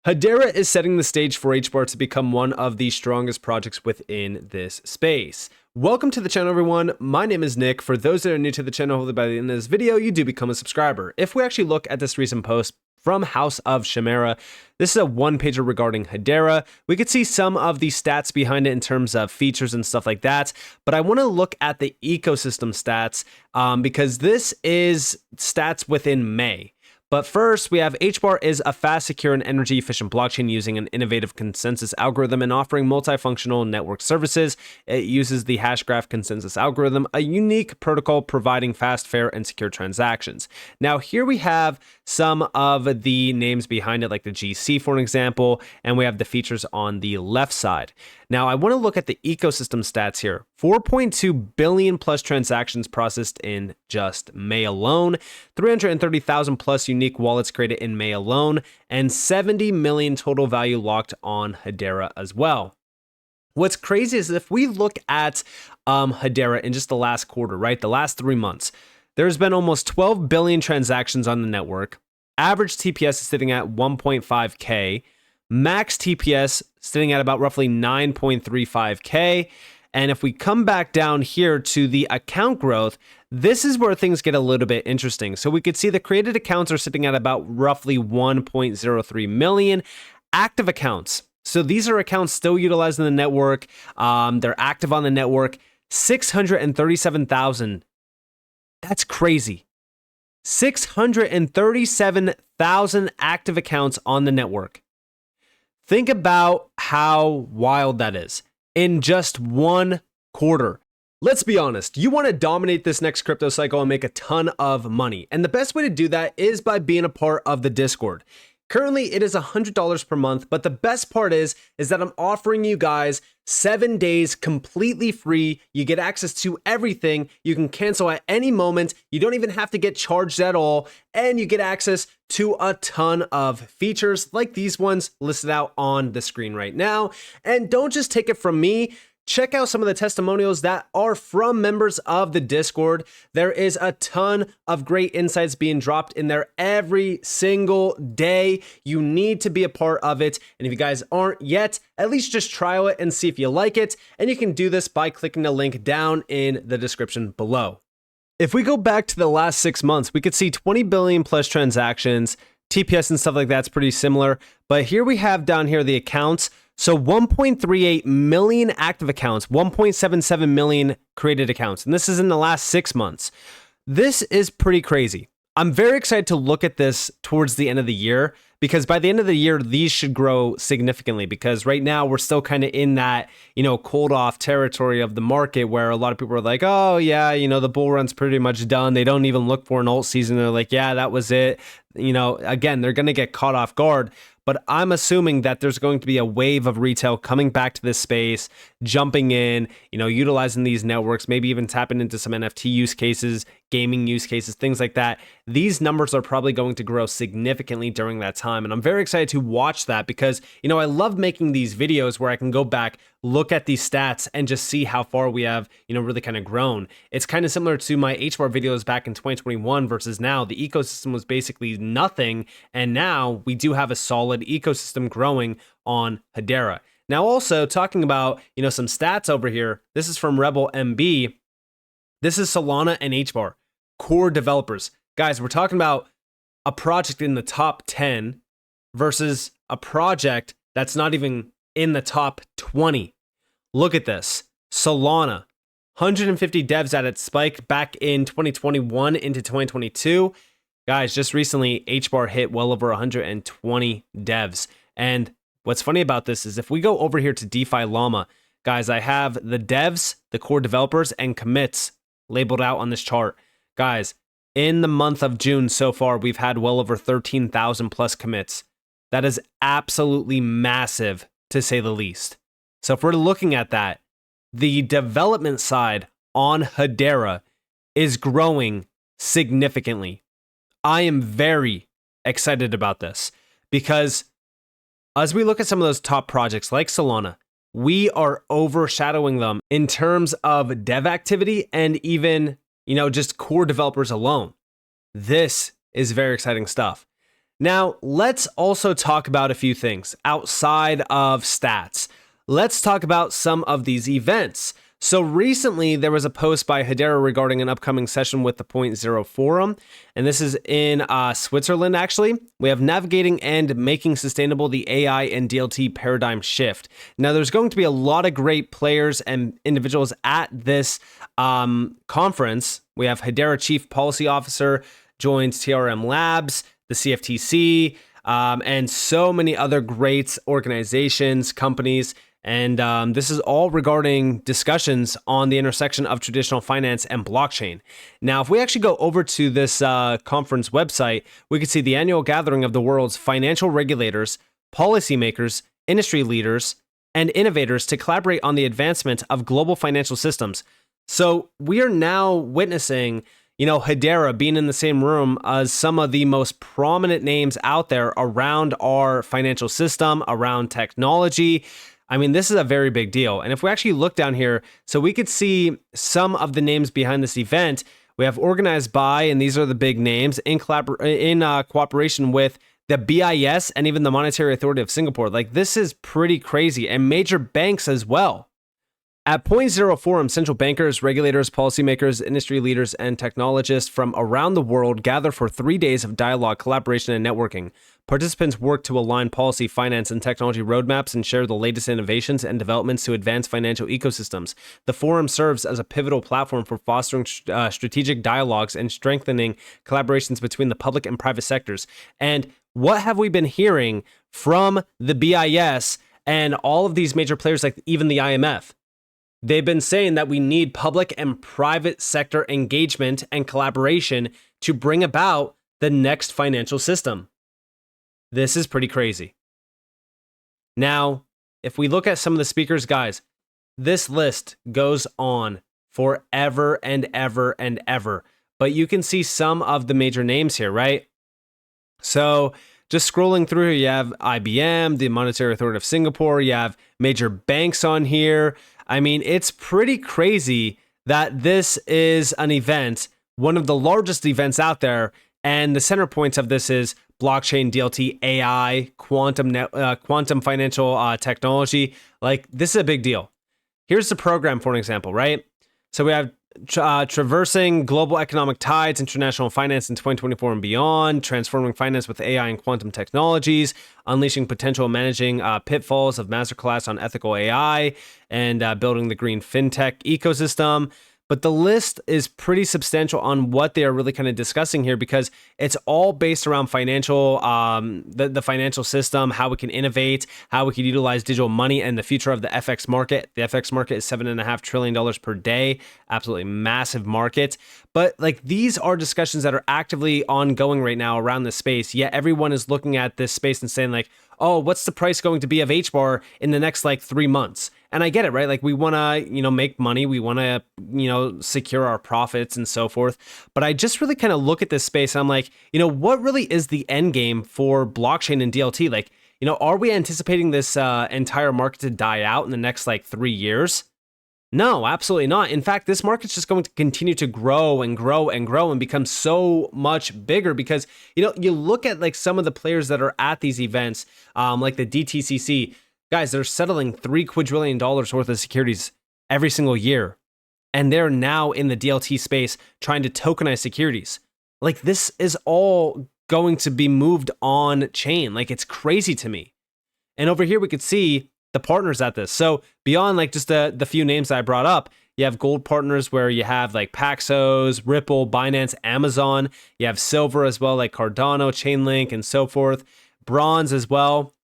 Hedera is setting the stage for Hbar to become one of the strongest projects within this space. Welcome to the channel, everyone. My name is Nick. For those that are new to the channel, hopefully by the end of this video, you do become a subscriber. If we actually look at this recent post from House of Chimera, this is a one-pager regarding Hedera. We could see some of the stats behind it in terms of features and stuff like that, but I want to look at the ecosystem stats because this is stats within May. But first, we have Hbar is a fast, secure, and energy-efficient blockchain using an innovative consensus algorithm and offering multifunctional network services. It uses the Hashgraph consensus algorithm, a unique protocol providing fast, fair, and secure transactions. Now, here we have some of the names behind it, like the GC, for an example, and we have the features on the left side. Now, I want to look at the ecosystem stats here. 4.2 billion plus transactions processed in just May alone, 330,000 plus unique wallets created in May alone, and 70 million total value locked on Hedera as well. What's crazy is if we look at Hedera in just the last quarter, right, the last 3 months, there's been almost 12 billion transactions on the network. Average TPS is sitting at 1.5K. Max TPS sitting at about roughly 9.35K. And if we come back down here to the account growth, this is where things get a little bit interesting. So we could see the created accounts are sitting at about roughly 1.03 million. Active accounts. So these are accounts still utilizing the network. They're active on the network. 637,000. That's crazy. 637,000 active accounts on the network. Think about how wild that is in just one quarter. Let's be honest, you want to dominate this next crypto cycle and make a ton of money. And the best way to do that is by being a part of the Discord. Currently, it is $100 per month, but the best part is that I'm offering you guys 7 days completely free. You get access to everything. You can cancel at any moment. You don't even have to get charged at all. And you get access to a ton of features like these ones listed out on the screen right now. And don't just take it from me. Check out some of the testimonials that are from members of the Discord. There is a ton of great insights being dropped in there every single day. You need to be a part of it. And if you guys aren't yet, at least just trial it and see if you like it. And you can do this by clicking the link down in the description below. If we go back to the last 6 months, we could see 20 billion plus transactions. TPS and stuff like that's pretty similar. But here we have down here the accounts. So 1.38 million active accounts, 1.77 million created accounts. And this is in the last 6 months. This is pretty crazy. I'm very excited to look at this towards the end of the year because by the end of the year, these should grow significantly because right now we're still kind of in that, cold off territory of the market where a lot of people are like, oh yeah, the bull run's pretty much done. They don't even look for an alt season. They're like, yeah, that was it. Again, they're going to get caught off guard. But I'm assuming that there's going to be a wave of retail coming back to this space, jumping in, utilizing these networks, maybe even tapping into some NFT use cases, gaming use cases, things like that. These numbers are probably going to grow significantly during that time. And I'm very excited to watch that because, I love making these videos where I can go back, look at these stats and just see how far we have, really kind of grown. It's kind of similar to my Hbar videos back in 2021 versus now. The ecosystem was basically nothing. And now we do have a solid ecosystem growing on Hedera. Now, also talking about, some stats over here. This is from Rebel MB. This is Solana and Hbar, core developers. Guys, we're talking about a project in the top 10 versus a project that's not even in the top 20. Look at this. Solana, 150 devs at its spike back in 2021 into 2022. Guys, just recently, Hbar hit well over 120 devs. And what's funny about this is if we go over here to DeFi Llama, guys, I have the devs, the core developers, and commits labeled out on this chart. Guys, in the month of June so far, we've had well over 13,000 plus commits. That is absolutely massive, to say the least. So if we're looking at that, the development side on Hedera is growing significantly. I am very excited about this because as we look at some of those top projects like Solana, we are overshadowing them in terms of dev activity and even, just core developers alone. This is very exciting stuff. Now, let's also talk about a few things outside of stats. Let's talk about some of these events. So recently, there was a post by Hedera regarding an upcoming session with the Point Zero Forum, and this is in Switzerland, actually. We have navigating and making sustainable the AI and DLT paradigm shift. Now, there's going to be a lot of great players and individuals at this conference. We have Hedera Chief Policy Officer joins TRM Labs, the CFTC, and so many other great organizations, companies. And this is all regarding discussions on the intersection of traditional finance and blockchain. Now, if we actually go over to this conference website, we can see the annual gathering of the world's financial regulators, policymakers, industry leaders, and innovators to collaborate on the advancement of global financial systems. So we are now witnessing, Hedera being in the same room as some of the most prominent names out there around our financial system, around technology. I mean, this is a very big deal. And if we actually look down here, so we could see some of the names behind this event. We have organized by, and these are the big names, in cooperation with the BIS and even the Monetary Authority of Singapore. Like, this is pretty crazy. And major banks as well. At Point Zero Forum, central bankers, regulators, policymakers, industry leaders, and technologists from around the world gather for 3 days of dialogue, collaboration, and networking. Participants work to align policy, finance, and technology roadmaps and share the latest innovations and developments to advance financial ecosystems. The forum serves as a pivotal platform for fostering strategic dialogues and strengthening collaborations between the public and private sectors. And what have we been hearing from the BIS and all of these major players, like even the IMF? They've been saying that we need public and private sector engagement and collaboration to bring about the next financial system. This is pretty crazy. Now, if we look at some of the speakers, guys, this list goes on forever and ever and ever. But you can see some of the major names here, right? So just scrolling through here, you have IBM, the Monetary Authority of Singapore, you have major banks on here. I mean, it's pretty crazy that this is an event, one of the largest events out there, and the center points of this is blockchain, DLT, AI, quantum financial technology. Like, this is a big deal. Here's the program for an example, right? So we have traversing global economic tides, international finance in 2024 and beyond, transforming finance with AI and quantum technologies, unleashing potential, managing pitfalls of masterclass on ethical AI, and building the green fintech ecosystem. But the list is pretty substantial on what they are really kind of discussing here, because it's all based around financial, the financial system, how we can innovate, how we can utilize digital money, and the future of the FX market. The FX market is $7.5 trillion per day, absolutely massive market. But like, these are discussions that are actively ongoing right now around this space. Yet everyone is looking at this space and saying like, oh, what's the price going to be of HBAR in the next like 3 months? And I get it, right? Like, we want to, make money. We want to, secure our profits and so forth. But I just really kind of look at this space and I'm like, what really is the end game for blockchain and DLT? Like, are we anticipating this entire market to die out in the next like 3 years? No, absolutely not. In fact, this market's just going to continue to grow and grow and grow and become so much bigger because, you look at like some of the players that are at these events, like the DTCC, guys, they're settling $3 quadrillion worth of securities every single year. And they're now in the DLT space trying to tokenize securities. Like, this is all going to be moved on chain. Like, it's crazy to me. And over here, we could see the partners at this. So beyond like just the few names that I brought up, you have gold partners where you have like Paxos, Ripple, Binance, Amazon. You have silver as well, like Cardano, Chainlink, and so forth. Bronze as well.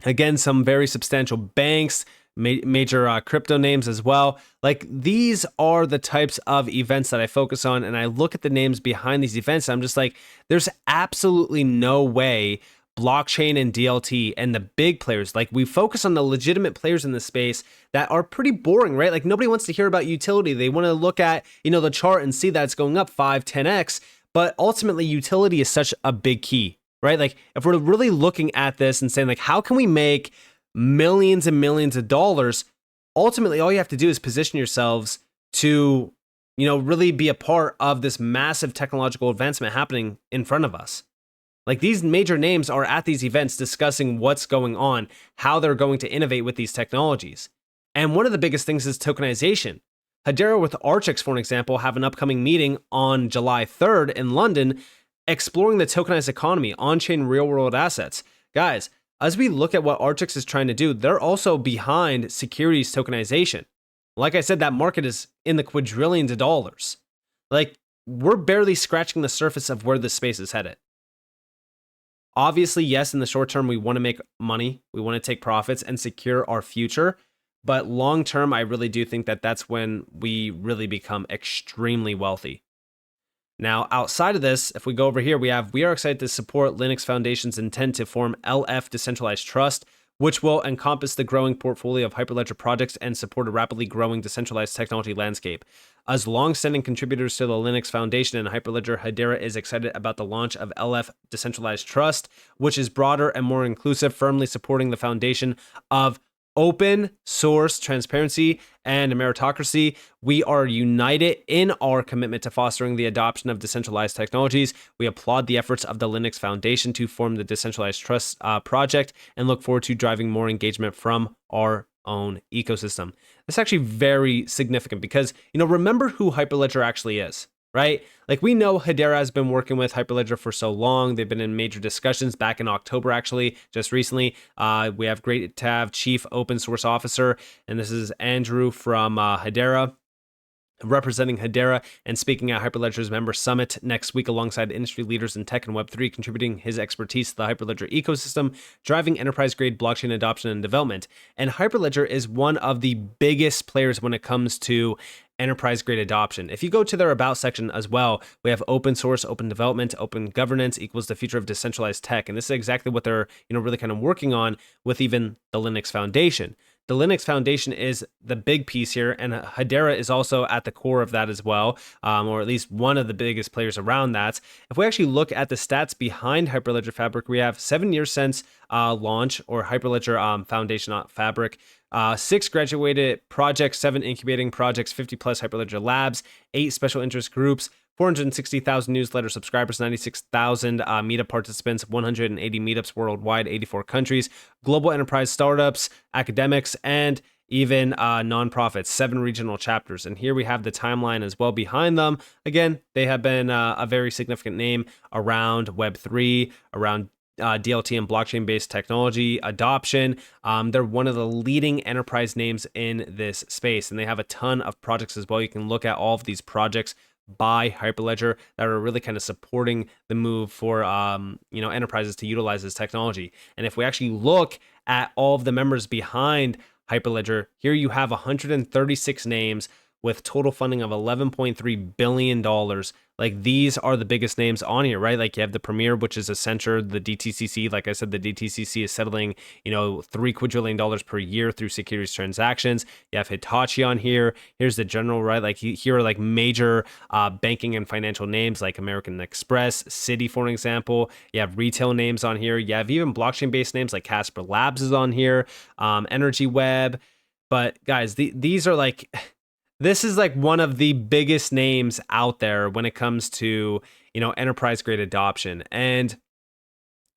Again, some very substantial banks, major crypto names as well. Like, these are the types of events that I focus on. And I look at the names behind these events. I'm just like, there's absolutely no way blockchain and DLT and the big players, like, we focus on the legitimate players in this space that are pretty boring, right? Like, nobody wants to hear about utility. They want to look at, the chart and see that it's going up 5, 10x. But ultimately, utility is such a big key, right? Like, if we're really looking at this and saying like, how can we make millions and millions of dollars? Ultimately, all you have to do is position yourselves to, really be a part of this massive technological advancement happening in front of us. Like these major names are at these events discussing what's going on, how they're going to innovate with these technologies. And one of the biggest things is tokenization. Hedera with Archix, for an example, have an upcoming meeting on July 3rd in London exploring the tokenized economy, on-chain real-world assets. Guys, as we look at what Archix is trying to do, they're also behind securities tokenization. Like I said, that market is in the quadrillions of dollars. Like, we're barely scratching the surface of where this space is headed. Obviously, yes, in the short term, we want to make money. We want to take profits and secure our future. But long term, I really do think that that's when we really become extremely wealthy. Now, outside of this, if we go over here, we are excited to support Linux Foundation's intent to form LF Decentralized Trust, which will encompass the growing portfolio of Hyperledger projects and support a rapidly growing decentralized technology landscape. As long-standing contributors to the Linux Foundation and Hyperledger, Hedera is excited about the launch of LF Decentralized Trust, which is broader and more inclusive, firmly supporting the foundation of open source transparency and meritocracy. We are united in our commitment to fostering the adoption of decentralized technologies. We applaud the efforts of the Linux Foundation to form the Decentralized Trust project and look forward to driving more engagement from our own ecosystem. That's actually very significant because, remember who Hyperledger actually is, right? Like, we know Hedera has been working with Hyperledger for so long. They've been in major discussions back in October, actually, just recently. We have great to have Chief Open Source Officer, and this is Andrew from Hedera, representing Hedera and speaking at Hyperledger's member summit next week alongside industry leaders in tech and Web3, contributing his expertise to the Hyperledger ecosystem, driving enterprise-grade blockchain adoption and development. And Hyperledger is one of the biggest players when it comes to enterprise-grade adoption. If you go to their About section as well, we have open source, open development, open governance equals the future of decentralized tech. And this is exactly what they're really kind of working on with even the Linux Foundation. The Linux Foundation is the big piece here, and Hedera is also at the core of that as well, or at least one of the biggest players around that. If we actually look at the stats behind Hyperledger Fabric, we have 7 years since launch, or Hyperledger Foundation Fabric, 6 graduated projects, 7 incubating projects, 50 plus Hyperledger labs, 8 special interest groups, 460,000 newsletter subscribers, 96,000 meetup participants, 180 meetups worldwide, 84 countries, global enterprise startups, academics, and even nonprofits, 7 regional chapters. And here we have the timeline as well behind them. Again, they have been a very significant name around Web3, around DLT and blockchain-based technology adoption. They're one of the leading enterprise names in this space, and they have a ton of projects as well. You can look at all of these projects by Hyperledger that are really kind of supporting the move for enterprises to utilize this technology. And if we actually look at all of the members behind Hyperledger, here you have 136 names with total funding of $11.3 billion. Like, these are the biggest names on here, right? Like, you have the Premier, which is Accenture, the DTCC. Like I said, the DTCC is settling, $3 quadrillion per year through securities transactions. You have Hitachi on here. Here's the general, right? Like, here are like major banking and financial names like American Express, Citi, for an example. You have retail names on here. You have even blockchain-based names like Casper Labs is on here, Energy Web. But guys, these are like... This is like one of the biggest names out there when it comes to, enterprise grade adoption. And,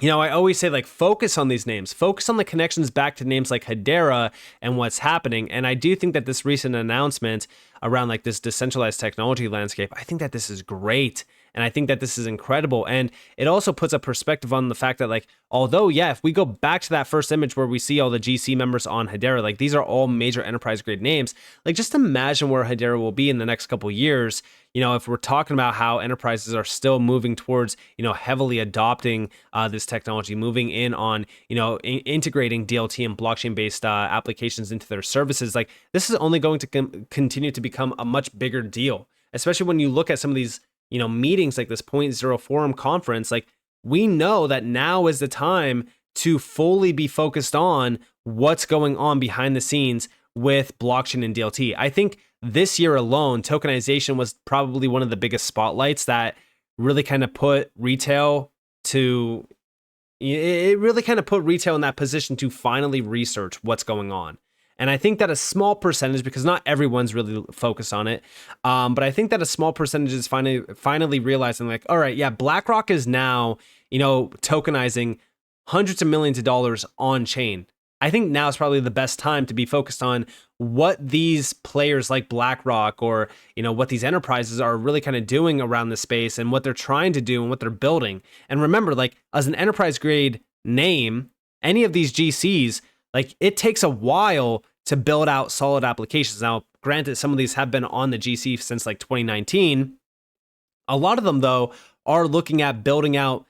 I always say, like, focus on these names, focus on the connections back to names like Hedera and what's happening. And I do think that this recent announcement around like this decentralized technology landscape, I think that this is great. And I think that this is incredible. And it also puts a perspective on the fact that, like, although, yeah, if we go back to that first image where we see all the GC members on Hedera, like, these are all major enterprise grade names. Like, just imagine where Hedera will be in the next couple of years. If we're talking about how enterprises are still moving towards, heavily adopting this technology, moving in on, integrating DLT and blockchain-based applications into their services, like, this is only going to continue to become a much bigger deal, especially when you look at some of these meetings like this .0 Forum conference. Like, we know that now is the time to fully be focused on what's going on behind the scenes with blockchain and DLT. I think this year alone, tokenization was probably one of the biggest spotlights that really kind of put retail in that position to finally research what's going on. And I think that a small percentage, because not everyone's really focused on it, but I think that a small percentage is finally realizing like, all right, yeah, BlackRock is now, tokenizing hundreds of millions of dollars on chain. I think now is probably the best time to be focused on what these players like BlackRock or, what these enterprises are really kind of doing around the space and what they're trying to do and what they're building. And remember, like as an enterprise grade name, any of these GCs, like it takes a while to build out solid applications. Now, granted, some of these have been on the GC since like 2019. A lot of them, though, are looking at building out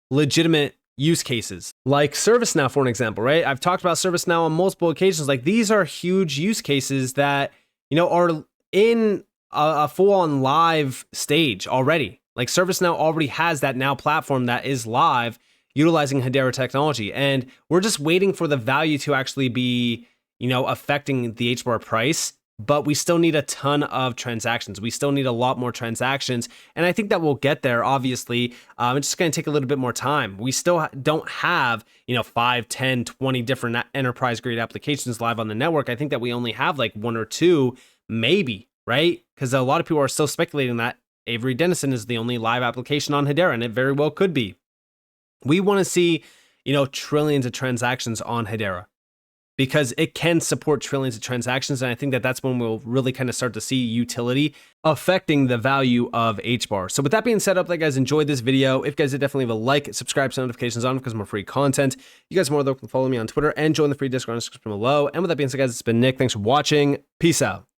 legitimate use cases, like ServiceNow, for an example, right? I've talked about ServiceNow on multiple occasions. Like these are huge use cases that, are in a full-on live stage already. Like ServiceNow already has that now platform that is live utilizing Hedera technology. And we're just waiting for the value to actually be, affecting the HBAR price. But we still need a ton of transactions. We still need a lot more transactions. And I think that we'll get there, obviously. It's just going to take a little bit more time. We still don't have, 5, 10, 20 different enterprise grade applications live on the network. I think that we only have like 1 or 2, maybe, right? Because a lot of people are still speculating that Avery Dennison is the only live application on Hedera, and it very well could be. We want to see, trillions of transactions on Hedera, because it can support trillions of transactions. And I think that that's when we'll really kind of start to see utility affecting the value of HBAR. So with that being said, I hope that you guys enjoyed this video. If you guys did, definitely leave a like, subscribe, turn notifications on because more free content. You guys are more than welcome to follow me on Twitter and join the free Discord in the description below. And with that being said, guys, it's been Nick. Thanks for watching. Peace out.